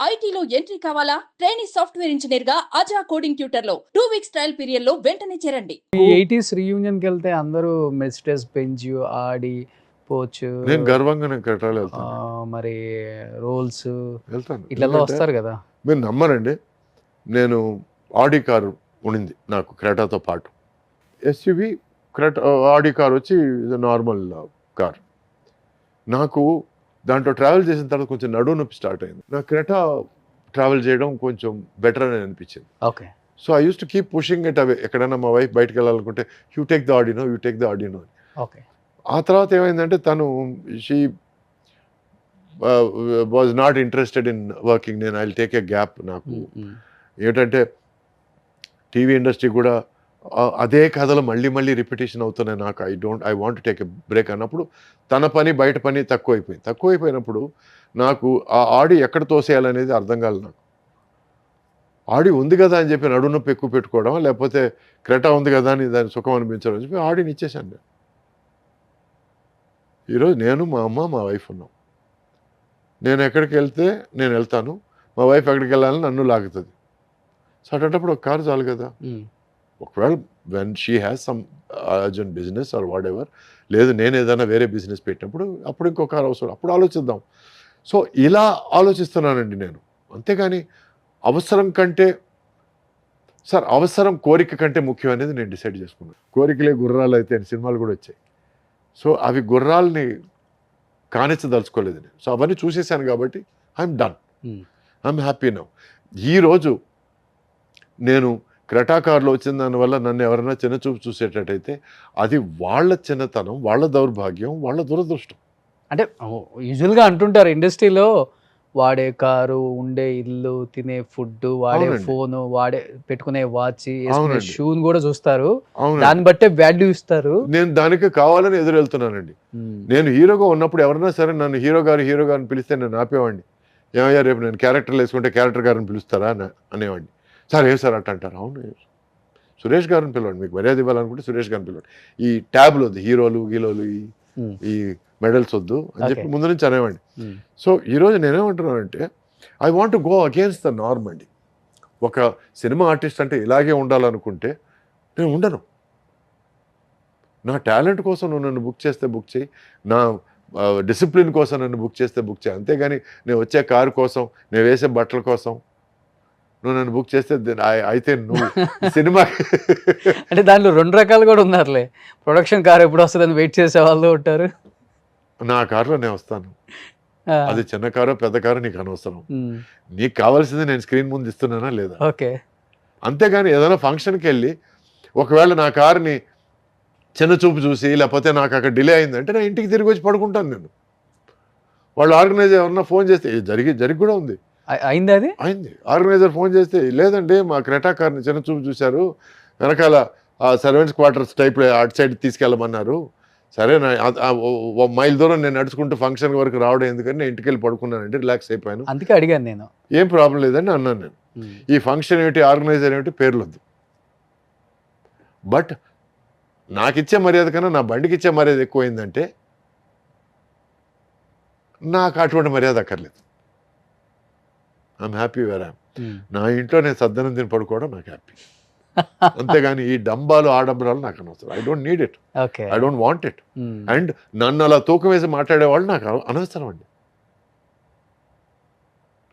ఐటీలో ఎంట్రీ కావాలా? Trainee software engineer గా అజా కోడింగ్ ట్యూటర్ లో 2 వీక్స్ ట్రయల్ పీరియడ్ లో వెంటనే చేరండి. ఈ 80s రీయూనియన్కి వెళ్తే అందరూ మెర్సిడెస్ బెంజ్, ఆడి, పోర్చ్, నేను గర్వంగా కట్టాలి వెళ్తాను. మరి రోల్స్ వెళ్తాను ఇట్లా ఎందుకంటే వస్తారు కదా. మీరు నమ్మరండి, నేను ఆడి కారు ఉండింది నాకు క్రెటాతో పాటు. ఎస్యూవి క్రెటా ఆడి కార్ వచ్చి నార్మల్ కార్. నాకు దాంట్లో ట్రావెల్ చేసిన తర్వాత కొంచెం నడువు నొప్పి స్టార్ట్ అయింది. నాకు క్రెటా ట్రావెల్ చేయడం కొంచెం బెటర్ అని అనిపించింది. Okay. So I use to keep pushing it away. ఎక్కడైనా మా వైఫ్ బయటకు వెళ్ళాలనుకుంటే యూ టేక్ ద ఆడినో, యూ టేక్ ద ఆడినో అని. ఓకే. ఆ తర్వాత ఏమైందంటే తను she was not interested in working. నేను I will take a gap. నాకు ఏంటంటే టీవీ ఇండస్ట్రీ కూడా అదే కథలు మళ్ళీ మళ్ళీ రిపిటేషన్ అవుతున్నాయి. నాకు I want take a break అన్నప్పుడు తన పని బయట పని తక్కువైపోయినప్పుడు నాకు ఆ ఆడి ఎక్కడ తోసేయాలనేది అర్థం కాలేదు. నాకు ఆడి ఉంది కదా అని చెప్పి నడువు నొప్పి ఎక్కువ పెట్టుకోవడం, లేకపోతే క్రెటా ఉంది కదా అని దాని సుఖం అనిపించడం అని చెప్పి ఆడిని ఇచ్చేసాను నేను. ఈరోజు నేను, మా అమ్మ, మా వైఫ్ ఉన్నాం. నేను ఎక్కడికి వెళ్తే నేను వెళ్తాను, మా వైఫ్ ఎక్కడికి వెళ్ళాలని నన్ను లాగుతుంది. సో అటువంటిప్పుడు ఒక కారు చాలు కదా. ఒకవేళ when she has some urgent business are what ever, లేదు నేను ఏదైనా వేరే బిజినెస్ పెట్టినప్పుడు అప్పుడు ఇంకో కారు అవసరం, అప్పుడు ఆలోచిద్దాం. సో ఇలా ఆలోచిస్తున్నానండి నేను. అంతేగాని అవసరం కంటే సార్ అవసరం కోరిక కంటే ముఖ్యం అనేది నేను డిసైడ్ చేసుకున్నాను. కోరికలే గుర్రాలు అయితే అని సినిమాలు కూడా వచ్చాయి. సో అవి గుర్రాలని కానిచ్చదలుచుకోలేదు నేను. సో అవన్నీ చూసేసాను కాబట్టి I'm done, I'm happy now. ఈరోజు నేను క్రెటా కార్లో వచ్చిన దానివల్ల నన్ను ఎవరైనా చిన్నచూపు చూసేటట్టయితే అది వాళ్ళ చిన్నతనం, వాళ్ళ దౌర్భాగ్యం, వాళ్ళ దురదృష్టం. అంటే యూజువల్గా అంటుంటారు ఇండస్ట్రీలో, వాడే కారు, ఉండే ఇల్లు, తినే ఫుడ్, వాడే ఫోను, వాడే పెట్టుకునే వాచ్, షూని కూడా చూస్తారు, దాన్ని బట్టే వాల్యూ ఇస్తారు. నేను దానికి కావాలని ఎదురు వెళ్తున్నానండి. నేను హీరోగా ఉన్నప్పుడు ఎవరైనా సరే నన్ను హీరో గారిని పిలిస్తే నేను ఆపేవాడిని. ఏమయ్యా రేపు నేను క్యారెక్టర్లు వేసుకుంటే క్యారెక్టర్ గారిని పిలుస్తారా అనేవాడిని. సార్ ఏం సార్ అంటారు. అవును సురేష్ గారిని పిలవండి, మీకు మర్యాద ఇవ్వాలనుకుంటే సురేష్ గారిని పిలవండి. ఈ ట్యాబ్లు వద్దు, హీరోలు ఈ మెడల్స్ వద్దు అని చెప్పి ముందు నుంచి అనేవాడిని. సో ఈరోజు నేనేమంటున్నానంటే I want go against the norm అండి. ఒక సినిమా ఆర్టిస్ట్ అంటే ఇలాగే ఉండాలనుకుంటే నేను ఉండను. నా టాలెంట్ కోసం నువ్వు నన్ను బుక్ చేస్తే బుక్ చేయి, నా డిసిప్లిన్ కోసం నన్ను బుక్ చేస్తే బుక్ చేయి. అంతేగాని నేను వచ్చే కారు కోసం, నేను వేసే బట్టల కోసం నువ్వు నన్ను బుక్ చేస్తే అయితే నువ్వు సినిమా అంటే దాంట్లో 2 రకాలు కూడా ఉన్నారులే. ప్రొడక్షన్ కార్ ఎప్పుడు వస్తుందని వెయిట్ చేసే వాళ్ళు ఉంటారు. నా కారులో నేను వస్తాను, అది చిన్న కారో పెద్ద కారో నీకు అనవసరం. నీకు కావాల్సింది నేను స్క్రీన్ ముందు ఇస్తున్నానా లేదా. ఓకే. అంతేగాని ఏదైనా ఫంక్షన్కి వెళ్ళి ఒకవేళ నా కారుని చిన్న చూపు చూసి లేకపోతే నాకు అక్కడ డిలే అయిందంటే నేను ఇంటికి తిరిగి వచ్చి పడుకుంటాను. నేను వాళ్ళు ఆర్గనైజర్ ఎవరన్నా ఫోన్ చేస్తే జరిగి కూడా ఉంది. అయింది, అది అయింది. ఆర్గనైజర్ ఫోన్ చేస్తే లేదండి మా క్రెటా కార్ని చిన్న చూపు చూశారు, వెనకాల సర్వెంట్స్ క్వార్టర్స్ టైప్ అటు సైడ్ తీసుకెళ్ళమన్నారు. సరే మైల్ దూరం నేను నడుచుకుంటూ ఫంక్షన్ వరకు రావడం ఎందుకని నేను ఇంటికి వెళ్ళి పడుకున్నానండి, రిలాక్స్ అయిపోయాను. అందుకే అడిగాను నేను. ఏం ప్రాబ్లం లేదని అన్నాను నేను. ఈ ఫంక్షన్ ఏమిటి, ఆర్గనైజర్ ఏమిటి, పేర్లు వద్దు. బట్ నాకు ఇచ్చే మర్యాద కన్నా నా బండికి ఇచ్చే మర్యాద ఎక్కువైందంటే నాకు అటువంటి మర్యాద అక్కర్లేదు. I'm happy where I'm. నా ఇంట్లో నేను సద్దనం తిని పడుకోవడం నాకు హ్యాపీ. అంతేగాని ఈ డంబాలు ఆడంబరాలు నాకు అనవసరం. I don't need it, I don't want it. And నన్ను అలా తూకం వేసి మాట్లాడేవాళ్ళు నాకు అనవసరం అండి.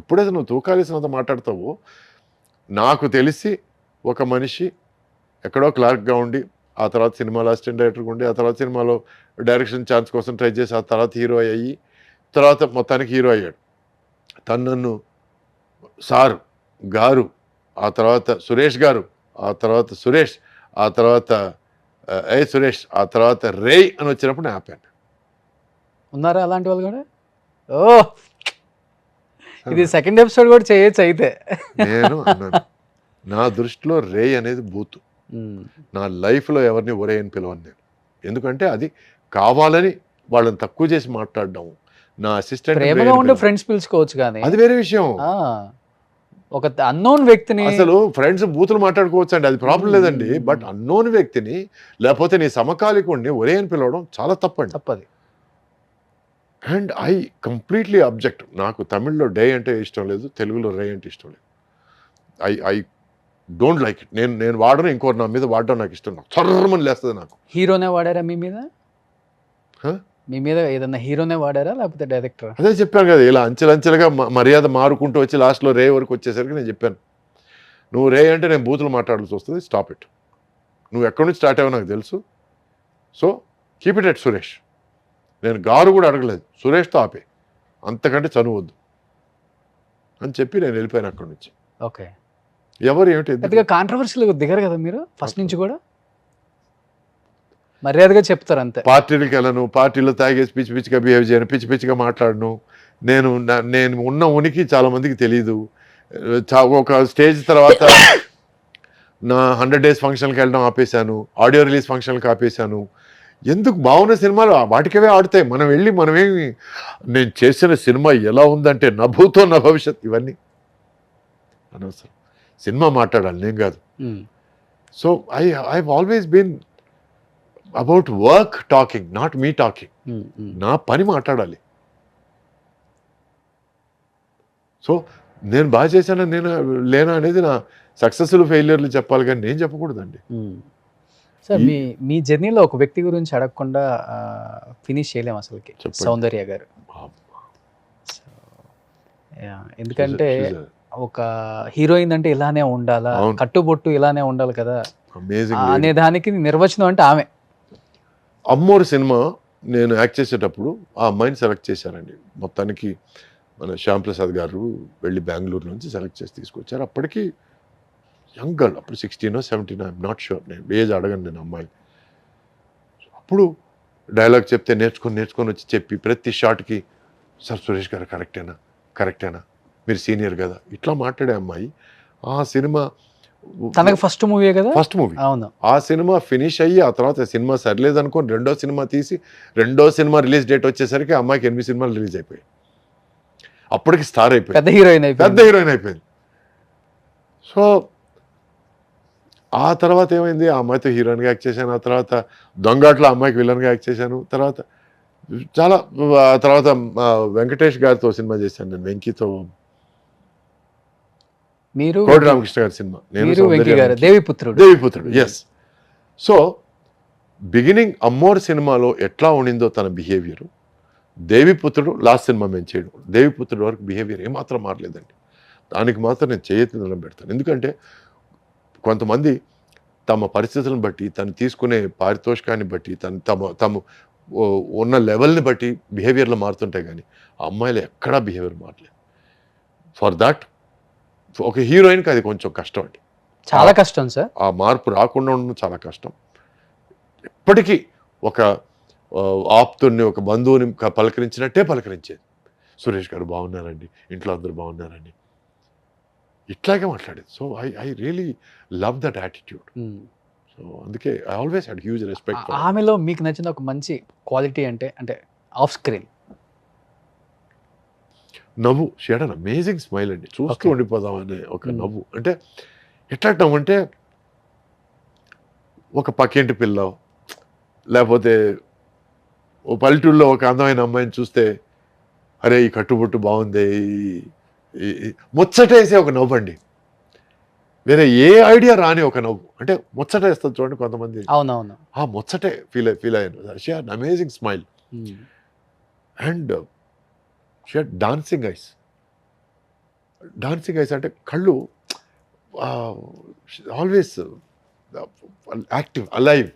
ఎప్పుడైతే నువ్వు తూకాలేసినంత మాట్లాడతావో, నాకు తెలిసి ఒక మనిషి ఎక్కడో క్లార్క్గా ఉండి ఆ తర్వాత సినిమాలో అసిస్టెంట్ డైరెక్టర్గా ఉండి ఆ తర్వాత సినిమాలో డైరెక్షన్ ఛాన్స్ కోసం ట్రై చేసి ఆ తర్వాత హీరో అయ్యి తర్వాత మొత్తానికి హీరో అయ్యాడు. తను నన్ను సార్ గారు, ఆ తర్వాత సురేష్ గారు, ఆ తర్వాత సురేష్, ఆ తర్వాత సురేష్, ఆ తర్వాత రేయ్ అని వచ్చినప్పుడు నేను ఆపాను. ఉన్నారా అలాంటి వాళ్ళు కూడా? ఇది సెకండ్ ఎపిసోడ్ కూడా చేయొచ్చు అయితే. నేను అన్నాను, నా దృష్టిలో రేయ్ అనేది బూతు. నా లైఫ్లో ఎవరిని ఒరే అని పిలవను నేను. ఎందుకంటే అది కావాలని వాళ్ళని తక్కువ చేసి మాట్లాడడం. నా అసిస్టెంట్ ఫ్రెండ్స్ పిలుచుకోవచ్చు, కానీ అది వేరే విషయం. ఒక అన్నోన్ వ్యక్తిని అసలు ఫ్రెండ్స్ బూతులు మాట్లాడుకోవచ్చు అండి, అది ప్రాబ్లం లేదండి. బట్ అన్నోన్ వ్యక్తిని లేకపోతే నీ సమకాలికుడిని ఒరే అని పిలవడం చాలా తప్పండి. తప్పది. And I completely object. నాకు తమిళ్లో డే అంటే ఇష్టం లేదు, తెలుగులో రే అంటే ఇష్టం లేదు. I don't like it. నేను వాడను, ఇంకోటి నా మీద వాడడం నాకు ఇష్టం. నాకు చర్రమని లేస్తుంది నాకు. హీరోనే వాడారా మీ మీద? Huh? మీ మీద ఏదన్నా హీరోనే వాడారా లేకపోతే డైరెక్టర్? అదే చెప్పాను కదా, ఇలా అంచెలంచెలుగా మర్యాద మారుకుంటూ వచ్చి లాస్ట్లో రే వరకు వచ్చేసరికి నేను చెప్పాను, నువ్వు రే అంటే నేను బూతులు మాట్లాడాల్సి వస్తుంది, స్టాప్ ఇట్. నువ్వు ఎక్కడి నుంచి స్టార్ట్ అయ్యావో నాకు తెలుసు, so keep it at Suresh. నేను గారు కూడా అడగలేదు, సురేష్తో ఆపే, అంతకంటే చనువద్దు అని చెప్పి నేను వెళ్ళిపోయాను అక్కడి నుంచి. ఓకే. ఎవరు ఏమిటి పెద్దగా కాంట్రవర్సీలు దిగరు కదా మీరు ఫస్ట్ నుంచి కూడా? మర్యాదగా చెప్తారు అంతే. పార్టీలకు వెళ్ళను, పార్టీలో తాగేసి పిచ్చి పిచ్చిగా బిహేవ్ చేయను, పిచ్చి పిచ్చిగా మాట్లాడను. నేను ఉన్న ఉనికి చాలా మందికి తెలీదు. ఒక స్టేజ్ తర్వాత నా 100 days ఫంక్షన్కి వెళ్ళడం ఆపేశాను, ఆడియో రిలీజ్ ఫంక్షన్కి ఆపేశాను. ఎందుకు? బాగున్న సినిమాలు వాటికవే ఆడుతాయి. మనమేమి నేను చేసిన సినిమా ఎలా ఉందంటే నా భూతో నా భవిష్యత్ ఇవన్నీ అనవసరం. సినిమా మాట్లాడాలి, నేను కాదు. So I always been about work talking, not me talking. నా పని మాట్లాడాలి. సో నేను బాగా చేశాను, నేను లేనా అనేది నా సక్సెస్ఫుల్ ఫెయిల్యూర్లు చెప్పాలి, కానీ నేను చెప్పకూడదండి. సార్, మీ జర్నీలో ఒక వ్యక్తి గురించి అడగకుండా ఫినిష్ చేయలేము అసలుకి. సౌందర్య గారు. ఎందుకంటే ఒక హీరోయిన్ అంటే ఇలానే ఉండాలా, కట్టుబొట్టు ఇలానే ఉండాలి కదా అనే దానికి నిర్వచనం అంటే ఆమె. అమ్మోరు సినిమా నేను యాక్ట్ చేసేటప్పుడు ఆ అమ్మాయిని సెలెక్ట్ చేశారండి. మొత్తానికి మన శ్యామ్ ప్రసాద్ గారు వెళ్ళి బెంగళూరు నుంచి సెలెక్ట్ చేసి తీసుకొచ్చారు. అప్పటికి యంగ్ గర్ల్, అప్పుడు 16 or 17, ఐఎమ్ నాట్ షూర్, నేను ఏజ్ అడగను నేను అమ్మాయి. అప్పుడు డైలాగ్ చెప్తే నేర్చుకొని వచ్చి చెప్పి ప్రతి షాట్కి, సార్ సురేష్ గారు కరెక్టేనా, మీరు సీనియర్ కదా, ఇట్లా మాట్లాడే అమ్మాయి. ఆ సినిమా తనకు ఫస్ట్ మూవీ కదా, ఫస్ట్ మూవీ. అవును. ఆ సినిమా ఫినిష్ అయ్యి ఆ తర్వాత సినిమా సరిలేదు అనుకోని రెండో సినిమా తీసి, రెండో సినిమా రిలీజ్ డేట్ వచ్చేసరికి అమ్మాయికి 8 సినిమాలు రిలీజ్ అయిపోయాయి. అప్పటికి స్టార్ అయిపోయింది, పెద్ద హీరోయిన్ అయిపోయింది. సో ఆ తర్వాత ఏమైంది, ఆ అమ్మాయితో హీరోయిన్గా యాక్ట్ చేశాను. ఆ తర్వాత దొంగాట్లో అమ్మాయికి విలన్గా యాక్ట్ చేశాను. తర్వాత వెంకటేష్ గారితో సినిమా చేశాను నేను, వెంకీతో, మీరు కోటి రామకృష్ణ గారి సినిమా, నేను Deviputrudu. Yes. So beginning Ammoru సినిమాలో ఎట్లా ఉండిందో తన బిహేవియర్, దేవిపుత్రుడు లాస్ట్ సినిమా మేము చేయడం, దేవిపుత్రుడు వరకు బిహేవియర్ ఏమాత్రం మారలేదండి. దానికి మాత్రం నేను చేయెత్తి పెడతాను. ఎందుకంటే కొంతమంది తమ పరిస్థితులను బట్టి, తను తీసుకునే పారితోషికాన్ని బట్టి, తమ ఉన్న లెవెల్ని బట్టి బిహేవియర్లో మారుతుంటాయి, కానీ ఆ అమ్మాయిలు ఎక్కడా బిహేవియర్ మారలేదు. ఫర్ దాట్ ఒక హీరోయిన్కి అది కొంచెం కష్టం అండి, చాలా కష్టం సార్. ఆ మార్పు రాకుండా ఉండడం చాలా కష్టం. ఎప్పటికీ ఒక ఆప్తుని, ఒక బంధువుని పలకరించినట్టే పలకరించేది. సురేష్ గారు బాగున్నారండి, ఇంట్లో అందరూ బాగున్నారండి, ఇట్లాగే మాట్లాడేది. So I really love that attitude. So అందుకే I always had huge respect. ఆమెలో మీకు నచ్చిన ఒక మంచి క్వాలిటీ అంటే ఆఫ్ స్క్రీన్ నవ్వు. She had an amazing smile అండి, చూస్తూ ఉండిపోదాం అనే ఒక నవ్వు. అంటే ఎట్లా అంటే ఒక పక్కింటి పిల్ల, లేకపోతే ఓ పల్లెటూరులో ఒక అందమైన అమ్మాయిని చూస్తే, అరే ఈ కట్టుబొట్టు బాగుంది, ముచ్చటేసే ఒక నవ్వు అండి. వేరే ఏ ఐడియా రాని ఒక నవ్వు, అంటే ముచ్చటేస్తుంది చూడండి కొంతమంది. అవునవును, ఆ ముచ్చటే ఫీల్ అయ్యాను. She had amazing smile and she had dancing ice అంటే కళ్ళు ఆల్వేస్ యాక్టివ్, అలైవ్.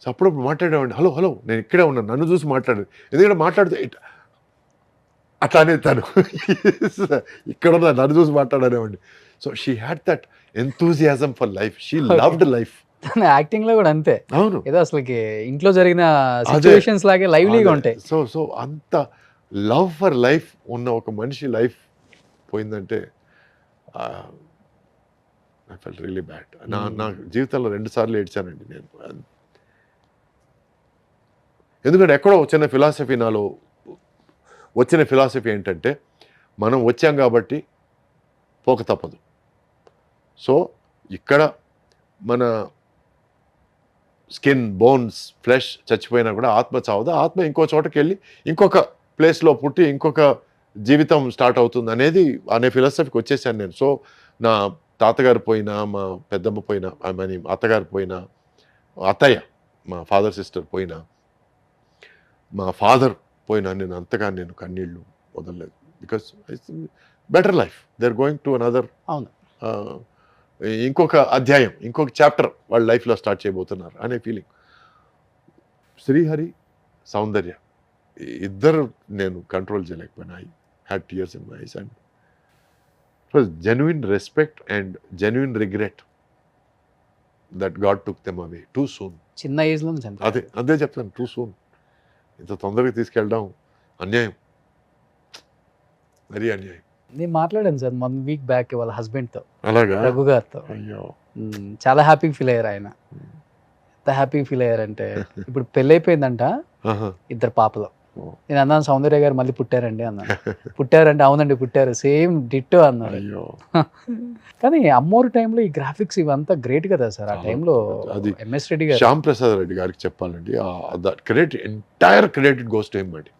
సో అప్పుడప్పుడు మాట్లాడేవాడిని, హలో నేను ఇక్కడే ఉన్నాను, నన్ను చూసి మాట్లాడు, ఎందుకంటే మాట్లాడితే అట్లా అనేది తను ఇక్కడ ఉన్నా నన్ను చూసి మాట్లాడనేవాడిని. So she had that enthusiasm for life, she loved life. తన యాక్టింగ్ లో కూడా అంతే. అవును, ఏదో అసలుకి ఇంట్లో జరిగిన సిచ్యువేషన్స్ లాగే లైవ్లీగా ఉంటాయి. సో అంత లవ్ ఫర్ లైఫ్ ఉన్న ఒక మనిషి లైఫ్ పోయిందంటే ఐ ఫెల్ట్ రియలీ బ్యాడ్. నా జీవితంలో 2 సార్లు ఏడ్చానండి నేను. ఎందుకంటే ఎక్కడో వచ్చిన ఫిలాసఫీ, నాలో వచ్చిన ఫిలాసఫీ ఏంటంటే, మనం వచ్చాం కాబట్టి పోక తప్పదు. సో ఇక్కడ మన స్కిన్ బోన్స్ ఫ్లెష్ చచ్చిపోయినా కూడా ఆత్మ చావదు, ఆత్మ ఇంకో చోటకి వెళ్ళి ఇంకొక ప్లేస్లో పుట్టి ఇంకొక జీవితం స్టార్ట్ అవుతుంది అనే ఫిలాసఫీకి వచ్చేసాను నేను. సో నా తాతగారు పోయినా, మా పెద్దమ్మ పోయినా, ఐ మీన్ అత్తగారు పోయినా, అత్తయ్య మా ఫాదర్ సిస్టర్ పోయినా, మా ఫాదర్ పోయినా నేను అంతగా కన్నీళ్ళు వదలలేదు. Because better life, they are going to another, అవును, ఇంకొక అధ్యాయం, ఇంకొక చాప్టర్ వాళ్ళ లైఫ్లో స్టార్ట్ చేయబోతున్నారు అనే ఫీలింగ్. శ్రీహరి, సౌందర్య ఇద్దరు నేను కంట్రోల్ చేయలేకపోయినా. I had tears in my eyes and it was genuine respect and genuine regret that God took them away too soon. చిన్న ఏజ్ లో అదే చెప్తాను, టూ సూన్. ఇంత తొందరగా తీసుకెళ్ళడం అన్యాయం, మరీ అన్యాయం. నేను మాట్లాడాను సార్ 1 వీక్ బ్యాక్ వాళ్ళ హస్బెండ్ తో, అలాగా? రఘు గారితో. అయ్యో, చాలా హ్యాపీ ఫీల్ అయ్యారు ఆయన. ఎంత హ్యాపీ ఫీల్ అయ్యారంటే ఇప్పుడు పెళ్ళైపోయిందంట, ఆహా. 2 పాపలు. నేను అన్నాను సౌందర్య గారు మళ్ళీ పుట్టారండి అన్నాను. పుట్టారంటే అవునండి పుట్టారు, సేమ్ డిట్టో అన్నాడు. అయ్యో, కానీ అమ్మోరు టైంలో ఈ గ్రాఫిక్స్ ఇవంతా గ్రేట్ కదా సార్. ఆ టైంలో అది ఎంఎస్ రెడ్డి గారు, శ్యామ్ ప్రసాద్ రెడ్డి గారికి చెప్పాలండి, credit entire credit goes to him అండి.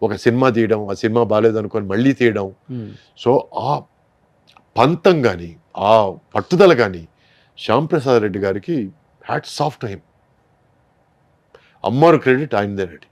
ఒక సినిమా తీయడం, ఆ సినిమా బాగాలేదనుకొని మళ్ళీ తీయడం, సో ఆ పంతం కానీ ఆ పట్టుదల కానీ శ్యామ్ ప్రసాద్ రెడ్డి గారికి hats off to him. Ammoru credit ఆయనదేనండి.